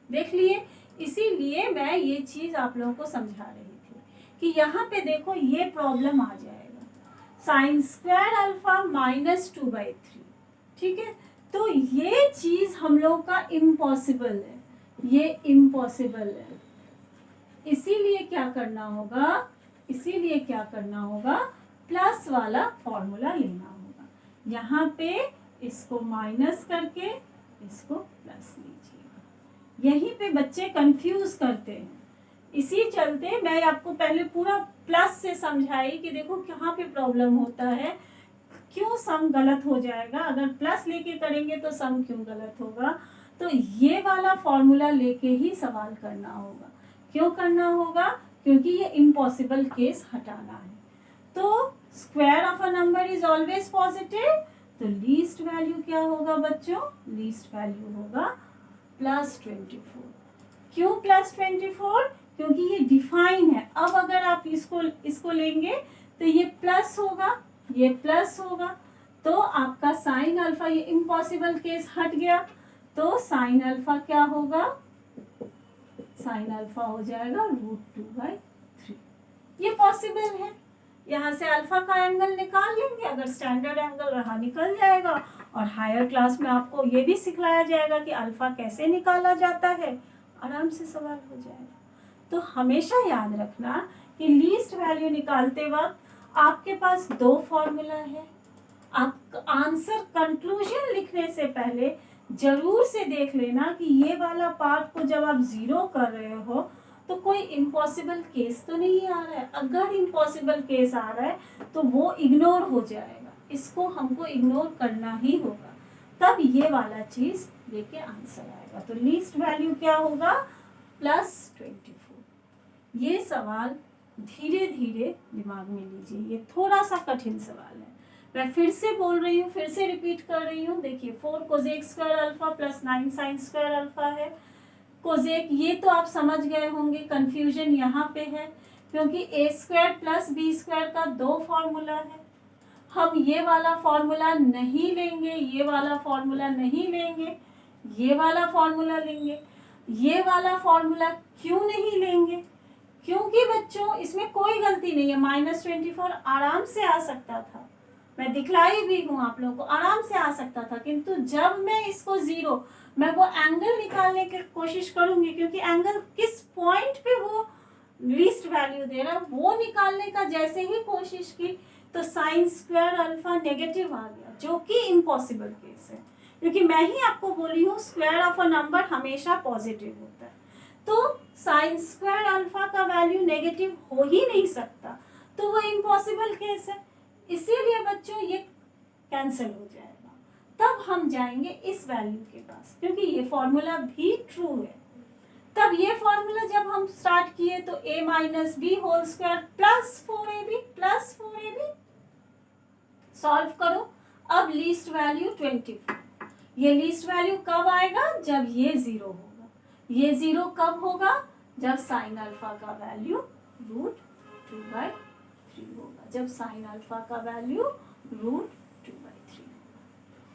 देख लिए, इसीलिए मैं ये चीज आप लोगों को समझा रही थी कि यहाँ पे देखो ये प्रॉब्लम आ जाएगा, साइन स्क्वायर अल्फा -2/3। ठीक है, तो ये चीज हम लोग का इम्पॉसिबल है, ये इम्पॉसिबल है। इसीलिए क्या करना होगा, प्लस वाला फॉर्मूला लेना होगा। यहाँ पे इसको माइनस करके इसको प्लस लीजिएगा। यहीं पे बच्चे कंफ्यूज करते हैं, इसी चलते मैं आपको पहले पूरा प्लस से समझाई कि देखो कहाँ पे प्रॉब्लम होता है, क्यों सम गलत हो जाएगा, अगर प्लस लेके करेंगे तो सम क्यों गलत होगा। तो ये वाला फॉर्मूला लेके ही सवाल करना होगा। क्यों करना होगा, क्योंकि ये इम्पॉसिबल केस हटाना है। तो square of a number is always positive, तो लीस्ट वैल्यू क्या होगा बच्चों, लीस्ट वैल्यू होगा +24। क्यों +24, क्योंकि ये डिफाइन है। अब अगर आप इसको लेंगे तो ये प्लस होगा, ये प्लस होगा, तो आपका साइन अल्फा, ये इम्पॉसिबल केस हट गया, तो साइन अल्फा क्या होगा, साइन अल्फा हो जाएगा √2/3। ये पॉसिबल है। यहाँ से अल्फा का एंगल निकाल लेंगे, अगर स्टैंडर्ड एंगल रहा निकल जाएगा, और हायर क्लास में आपको ये भी सिखलाया जाएगा कि अल्फा कैसे निकाला जाता है, आराम से सवाल हो जाएगा। तो हमेशा याद रखना कि लीस्ट वैल्यू निकालते वक्त आपके पास दो फॉर्मूला है। आप आंसर कंक्लूजन लिखने से पहले जरूर से देख लेना कि ये वाला पार्ट को जब आप जीरो कर रहे हो तो कोई इम्पॉसिबल केस तो नहीं आ रहा है। अगर इम्पॉसिबल केस आ रहा है तो वो इग्नोर हो जाएगा, इसको हमको इग्नोर करना ही होगा, तब ये वाला चीज लेके आंसर आएगा। तो लीस्ट वैल्यू क्या होगा, +24। ये सवाल धीरे धीरे दिमाग में लीजिए, ये थोड़ा सा कठिन सवाल है। मैं फिर से बोल रही हूँ, फिर से रिपीट कर रही हूँ। देखिए 4 cosec square alpha plus 9 sine square alpha है। कोसेक ये तो आप समझ गए होंगे, कंफ्यूजन यहाँ पे है क्योंकि a² प्लस b² का दो फॉर्मूला है। हम ये वाला फॉर्मूला नहीं लेंगे, ये वाला फॉर्मूला नहीं लेंगे, ये वाला फॉर्मूला लेंगे। ये वाला फॉर्मूला क्यों नहीं लेंगे, क्योंकि बच्चों इसमें कोई गलती नहीं है। -24 आराम से आ सकता था, मैं दिखलाई भी हूँ आप लोगों को, आराम से आ सकता था, किंतु जब मैं इसको जीरो, मैं वो एंगल निकालने की कोशिश करूंगी, क्योंकि एंगल किस पॉइंट पे वो लीस्ट वैल्यू दे रहा है वो निकालने का जैसे ही कोशिश की तो साइन स्क्वायर अल्फा नेगेटिव आ गया, जो कि इम्पॉसिबल केस है, क्योंकि मैं ही आपको बोली हूँ स्क्वायर ऑफ अ नंबर हमेशा पॉजिटिव होता है। तो साइन स्क्वायर अल्फा का वैल्यू नेगेटिव हो ही नहीं सकता, तो वो इम्पॉसिबल केस है। इसीलिए बच्चों ये कैंसिल हो जाएगा। तब हम जाएंगे इस वैल्यू के पास, क्योंकि ये फॉर्मूला भी ट्रू है। तब ये फॉर्मूला जब हम स्टार्ट किए तो a - b whole square plus 4ab solve करो। अब लीस्ट वैल्यू 24, ये लीस्ट वैल्यू कब आएगा, जब ये 0 होगा। ये 0 कब होगा, जब साइन अल्फा का वैल्यू √2/3 होगा, जब साइन अल्फा का वैल्यू √2/3।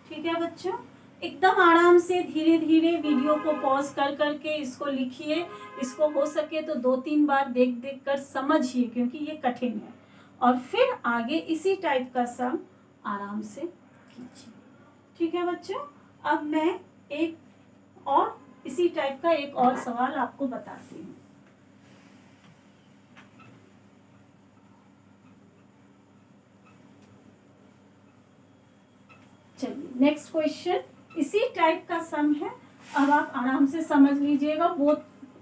ठीक है बच्चों, एकदम आराम से धीरे धीरे वीडियो को पॉज कर करके इसको लिखिए। इसको हो सके तो 2-3 बार देख देख कर समझिए, क्योंकि ये कठिन है, और फिर आगे इसी टाइप का सम आराम से कीजिए। ठीक है बच्चों, अब मैं एक और इसी टाइप का एक और सवाल आपको बताती हूँ। चलिए नेक्स्ट क्वेश्चन, इसी टाइप का सम है। अब आप आराम से समझ लीजिएगा, वो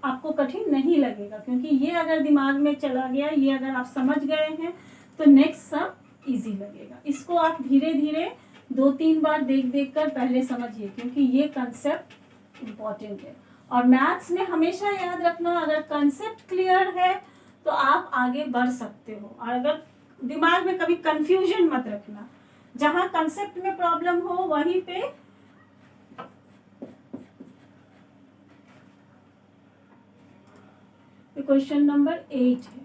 आपको कठिन नहीं लगेगा, क्योंकि ये अगर दिमाग में चला गया, ये अगर आप समझ गए हैं तो नेक्स्ट सम इजी लगेगा। इसको आप धीरे धीरे 2-3 बार देख देख कर पहले समझिए, क्योंकि ये कंसेप्ट इम्पॉर्टेंट है। और मैथ्स में हमेशा याद रखना, अगर कंसेप्ट क्लियर है तो आप आगे बढ़ सकते हो, और अगर दिमाग में कभी कंफ्यूजन मत रखना। जहाँ कंसेप्ट में प्रॉब्लम हो वहीं पे क्वेश्चन नंबर 8 है।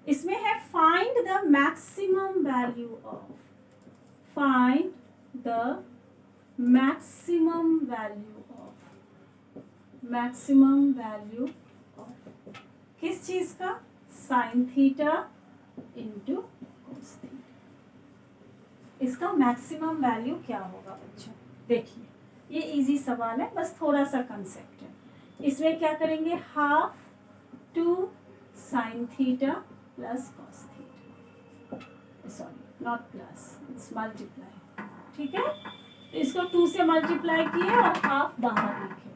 इसमें है find the maximum value of, find the maximum value of, maximum value of किस चीज का, sign theta into cos theta. इसका मैक्सिमम वैल्यू क्या होगा बच्चों, देखिए ये इजी सवाल है, बस थोड़ा सा कंसेप्ट है। इसमें क्या करेंगे, half 2 sign theta plus cos theta, sorry not plus, it's multiply. ठीक है, तो इसको 2 से मल्टीप्लाई किए और हाफ बाहर लिखे।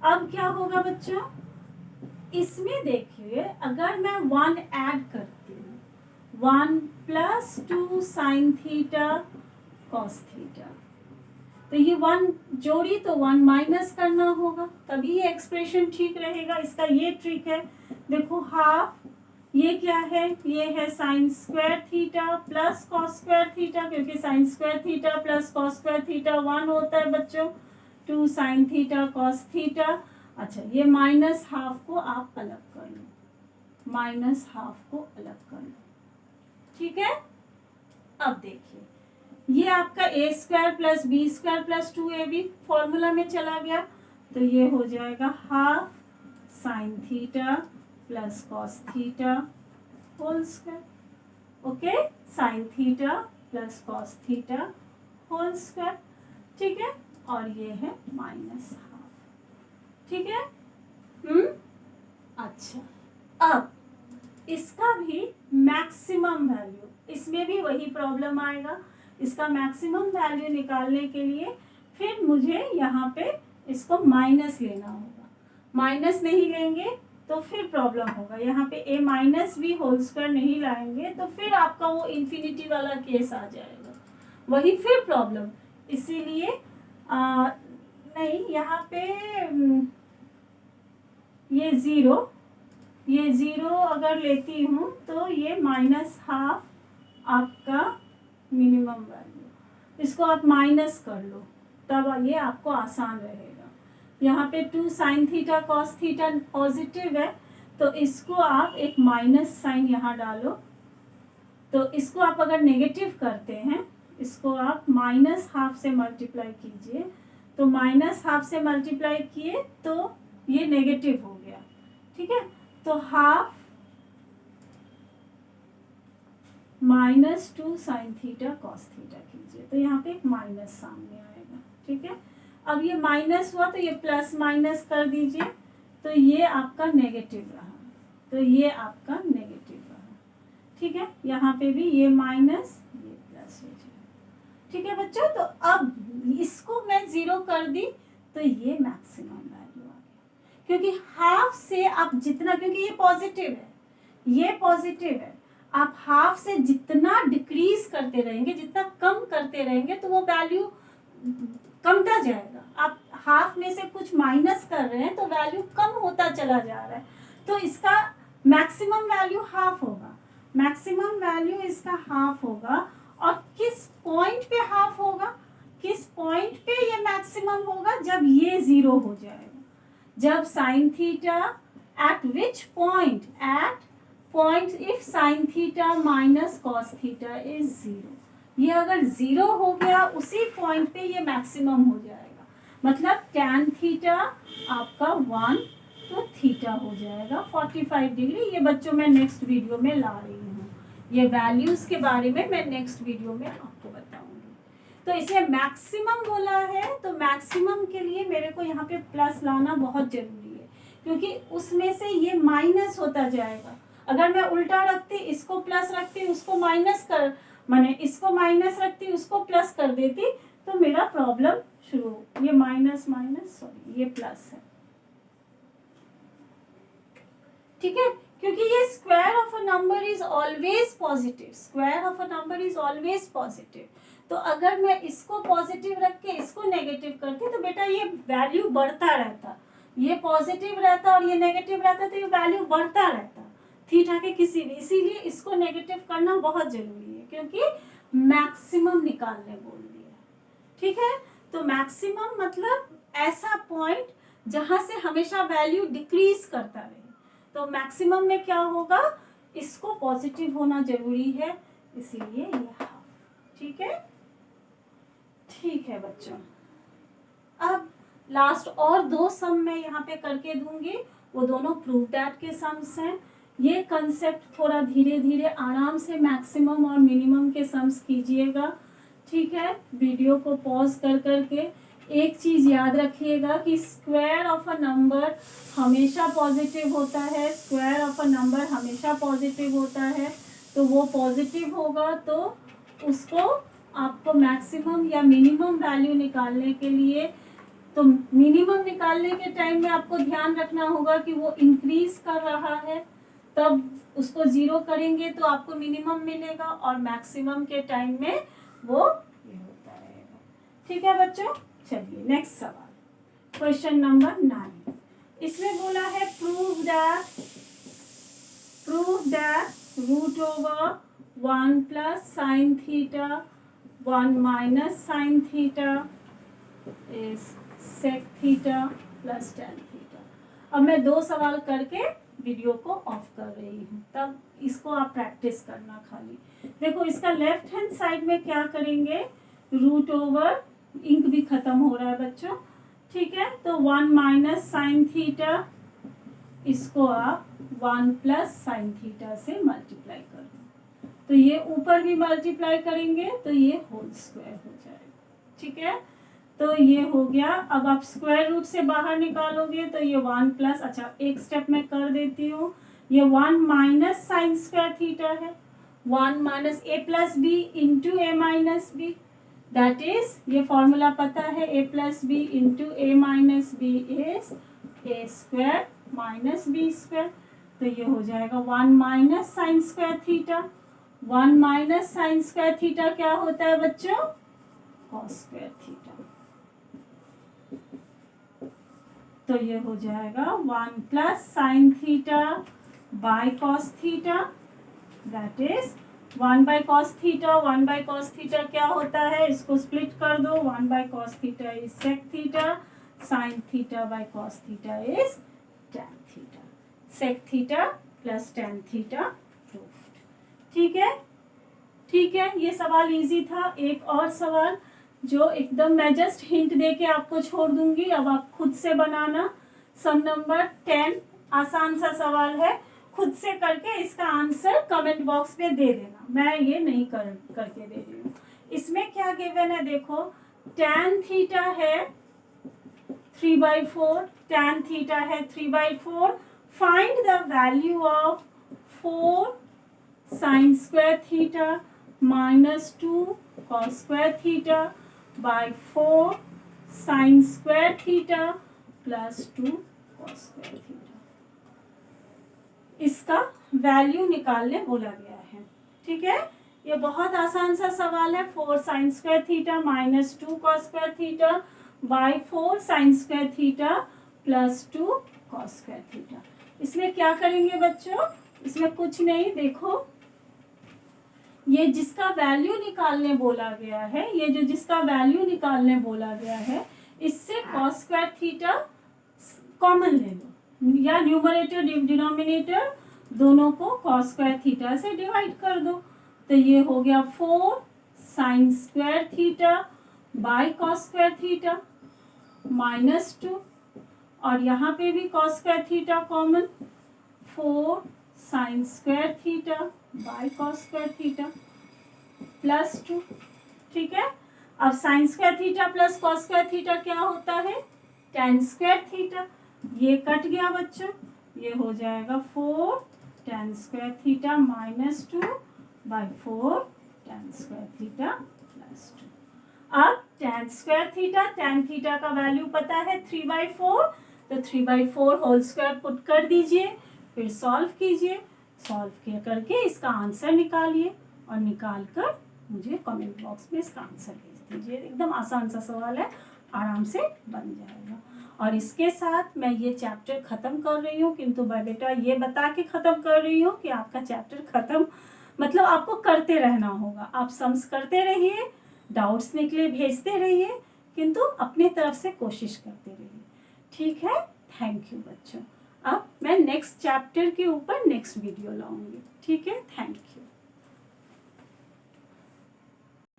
अब क्या होगा बच्चों, इसमें देखिए अगर मैं 1 ऐड करती हूँ, 1 + 2 साइन थीटा कॉस थीटा, तो ये 1 जोड़ी तो 1 माइनस करना होगा, तभी ये एक्सप्रेशन ठीक रहेगा। इसका ये ट्रिक है, देखो हाफ, ये क्या है, ये है sine square theta plus cos square theta, क्योंकि sine square theta plus cos square theta 1 होता है बच्चों, 2 साइन थीटा कॉस थीटा। अच्छा, ये माइनस हाफ को आप अलग कर लो, माइनस हाफ को अलग कर लो, ठीक है। अब देखिए, ये आपका A square plus B square plus 2ab formula में चला गया, तो ये हो जाएगा half sine theta plus cos theta whole square, okay, sine theta plus cos theta whole square, ठीक है। और ये है माइनस हाफ, ठीक है। अच्छा, अब इसका भी मैक्सिमम वैल्यू, इसमें भी वही प्रॉब्लम आएगा। इसका मैक्सिमम वैल्यू निकालने के लिए फिर मुझे यहाँ पे इसको माइनस लेना होगा, माइनस नहीं लेंगे तो फिर प्रॉब्लम होगा। यहाँ पे ए माइनस बी होल स्क्वायर नहीं लाएंगे तो फिर आपका वो इन्फिनिटी वाला केस आ जाएगा, वही फिर प्रॉब्लम। इसीलिए नहीं, यहाँ पे ये ज़ीरो अगर लेती हूँ तो ये माइनस हाफ आपका मिनिमम वैल्यू, इसको आप माइनस कर लो तब ये आपको आसान रहेगा। यहाँ पे 2 sine theta cos theta positive है, तो इसको आप एक माइनस साइन यहाँ डालो, तो इसको आप अगर नेगेटिव करते हैं, इसको आप माइनस हाफ से मल्टीप्लाई कीजिए, तो माइनस हाफ से मल्टीप्लाई किए तो ये नेगेटिव हो गया, ठीक है। तो half minus 2 sine theta cos theta कीजिए, तो यहाँ पे एक माइनस सामने आएगा, ठीक है। अब ये माइनस हुआ तो ये प्लस माइनस कर दीजिए, तो ये आपका नेगेटिव रहा, तो ये आपका नेगेटिव रहा, ठीक है। यहाँ पे भी ये माइनस ये प्लस हो जाए, ठीक है बच्चों। तो अब इसको मैं 0 कर दी तो ये मैक्सिमम वैल्यू आ गया, क्योंकि हाफ से आप जितना, क्योंकि ये पॉजिटिव है, ये पॉजिटिव है, आप हाफ से जितना डिक्रीज करते रहेंगे, जितना कम करते रहेंगे, तो वो वैल्यू कमता जाएगा। आप हाफ में से कुछ माइनस कर रहे हैं तो वैल्यू कम होता चला जा रहा है, तो इसका मैक्सिमम वैल्यू हाफ होगा, मैक्सिमम वैल्यू इसका हाफ होगा। और किस पॉइंट पे हाफ होगा, किस पॉइंट पे ये मैक्सिमम होगा, जब ये 0 हो जाएगा, जब sine theta at which point, at point if sine theta minus cos theta is 0, ये अगर 0 हो गया उसी पॉइंट पे ये मैक्सिमम हो जाएगा। मतलब टैन थीटा आपका 1 तो थीटा हो जाएगा 45 डिग्री। ये बच्चों मैं नेक्स्ट वीडियो में ला रही हूँ, ये वैल्यूज के बारे में मैं नेक्स्ट वीडियो में आपको बताऊंगी। तो इसे मैक्सिमम बोला है, तो मैक्सिमम के लिए मेरे को यहाँ पे प्लस लाना बहुत जरूरी है, क्योंकि उसमें से ये माइनस होता जाएगा। अगर मैं उल्टा रखती, इसको प्लस रखती, उसको माइनस कर, माने इसको माइनस रखती, उसको प्लस कर देती, तो मेरा प्रॉब्लम शुरू। ये माइनस माइनस, सॉरी ये प्लस है, ठीक है, क्योंकि ये square of a number is always positive, square of a number is always positive. तो अगर मैं इसको पॉजिटिव रख के इसको नेगेटिव करती तो बेटा ये वैल्यू बढ़ता रहता, ये पॉजिटिव रहता और ये नेगेटिव रहता, तो ये वैल्यू बढ़ता रहता थीटा के किसी भी। इसीलिए इसको नेगेटिव करना बहुत जरूरी है, क्योंकि मैक्सिमम निकालने बोल दिया, ठीक है। तो मैक्सिमम मतलब ऐसा पॉइंट जहां से हमेशा वैल्यू डिक्रीज करता रहे, तो मैक्सिमम में क्या होगा, इसको पॉजिटिव होना जरूरी है, इसीलिए ये हाफ, ठीक है। ठीक है बच्चों, अब लास्ट और 2 सम मैं यहाँ पे करके दूंगी, वो दोनों प्रूव दैट के सम्स हैं। ये कंसेप्ट थोड़ा धीरे धीरे आराम से मैक्सिमम और मिनिमम के सम्स कीजिएगा, ठीक है। वीडियो को पॉज कर करके एक चीज़ याद रखिएगा कि स्क्वायर ऑफ अ नंबर हमेशा पॉजिटिव होता है, स्क्वायर ऑफ अ नंबर हमेशा पॉजिटिव होता है। तो वो पॉजिटिव होगा तो उसको आपको मैक्सिमम या मिनिमम वैल्यू निकालने के लिए, तो मिनिमम निकालने के टाइम में आपको ध्यान रखना होगा कि वो इंक्रीज कर रहा है, तब उसको 0 करेंगे तो आपको मिनिमम मिलेगा, और मैक्सिमम के टाइम में वो ये होता रहेगा, ठीक है बच्चों। चलिए नेक्स्ट सवाल, क्वेश्चन नंबर 9। इसमें बोला है prove that root over 1 plus sine theta 1 minus sine theta is sec theta plus tan theta. अब मैं 2 सवाल करके वीडियो को ऑफ कर रही हूँ, तब इसको आप प्रैक्टिस करना खाली। देखो इसका लेफ्ट हैंड साइड में क्या करेंगे, रूट ओवर, इंक भी खत्म हो रहा है बच्चों, ठीक है, तो 1 माइनस साइन थीटा, इसको आप 1 प्लस साइन थीटा से मल्टीप्लाई कर दो, तो ये ऊपर भी मल्टीप्लाई करेंगे तो ये होल स्क्वायर हो जाएगा, ठीक है। तो ये हो गया। अब आप स्क्वायर रूट से बाहर निकालोगे तो ये 1 प्लस, अच्छा एक स्टेप में कर देती हूँ, ये 1 माइनस साइन स्क्वायर थीटा है, 1 minus A plus B into A minus B, that is, ये फॉर्मूला पता है, A plus B into A minus B is A square minus B square, तो ये हो जाएगा 1 minus sine square theta, 1 minus sine square theta क्या होता है बच्चों, कॉस स्क्वायर थीटा, तो ये हो जाएगा 1 plus sine theta by cos theta, that is 1 by cos theta, 1 by cos theta क्या होता है, इसको स्प्लिट कर दो, 1 by cos theta is sec theta, sine theta by cos theta is tan theta, sec theta plus tan theta proofed, ठीक है, ठीक है। ये सवाल इजी था। एक और सवाल जो एकदम मैं जस्ट हिंट दे के आपको छोड़ दूंगी, अब आप खुद से बनाना। सम नंबर 10, आसान सा सवाल है, खुद से करके इसका आंसर कमेंट बॉक्स में दे देना, मैं ये नहीं करके दे रही हूँ। इसमें क्या गिवन है देखो, tan थीटा है 3/4, tan थीटा है 3/4, find the value of 4 sine square theta minus 2 cos square theta by 4 sine square theta plus 2 cos square theta, इसका वैल्यू निकालने बोला गया है, ठीक है। ये बहुत आसान सा सवाल है, 4 sine square theta minus 2 cos square theta by 4 sine square theta plus 2 cos square theta. इसमें क्या करेंगे बच्चों, इसमें कुछ नहीं, देखो ये जिसका वैल्यू निकालने बोला गया है, ये जो जिसका वैल्यू निकालने बोला गया है, इससे कॉस स्क्वायर थीटा कॉमन ले लो, या न्यूमरेटर डिनोमिनेटर दोनों को कॉस स्क्वायर थीटा से डिवाइड कर दो, तो ये हो गया 4 sine square theta by cos square theta minus 2, और यहाँ पे भी cos square theta common, 4 sine square theta by cos square theta plus 2, ठीक है। अब sine square theta plus cos square theta क्या होता है, tan स्क्वायर थीटा, ये कट गया बच्चों, ये हो जाएगा 4 tan square theta minus 2 by 4 tan square theta plus 2। अब tan square theta, tan theta का वैल्यू पता है 3/4, तो 3/4 होल स्क्वायर पुट कर दीजिए, फिर सॉल्व कीजिए, सॉल्व करके इसका आंसर निकालिए और निकाल कर मुझे कमेंट बॉक्स में इसका आंसर भेज दीजिए। एकदम आसान सा सवाल है, आराम से बन जाएगा। और इसके साथ मैं ये चैप्टर ख़त्म कर रही हूँ, किंतु मैं बेटा ये बता के ख़त्म कर रही हूँ कि आपका चैप्टर ख़त्म मतलब आपको करते रहना होगा, आप सम्स करते रहिए, डाउट्स निकले भेजते रहिए, किंतु अपनी तरफ से कोशिश करते रहिए, ठीक है। थैंक यू बच्चों। अब मैं नेक्स्ट चैप्टर के ऊपर नेक्स्ट वीडियो लाऊंगी, ठीक है। Thank you.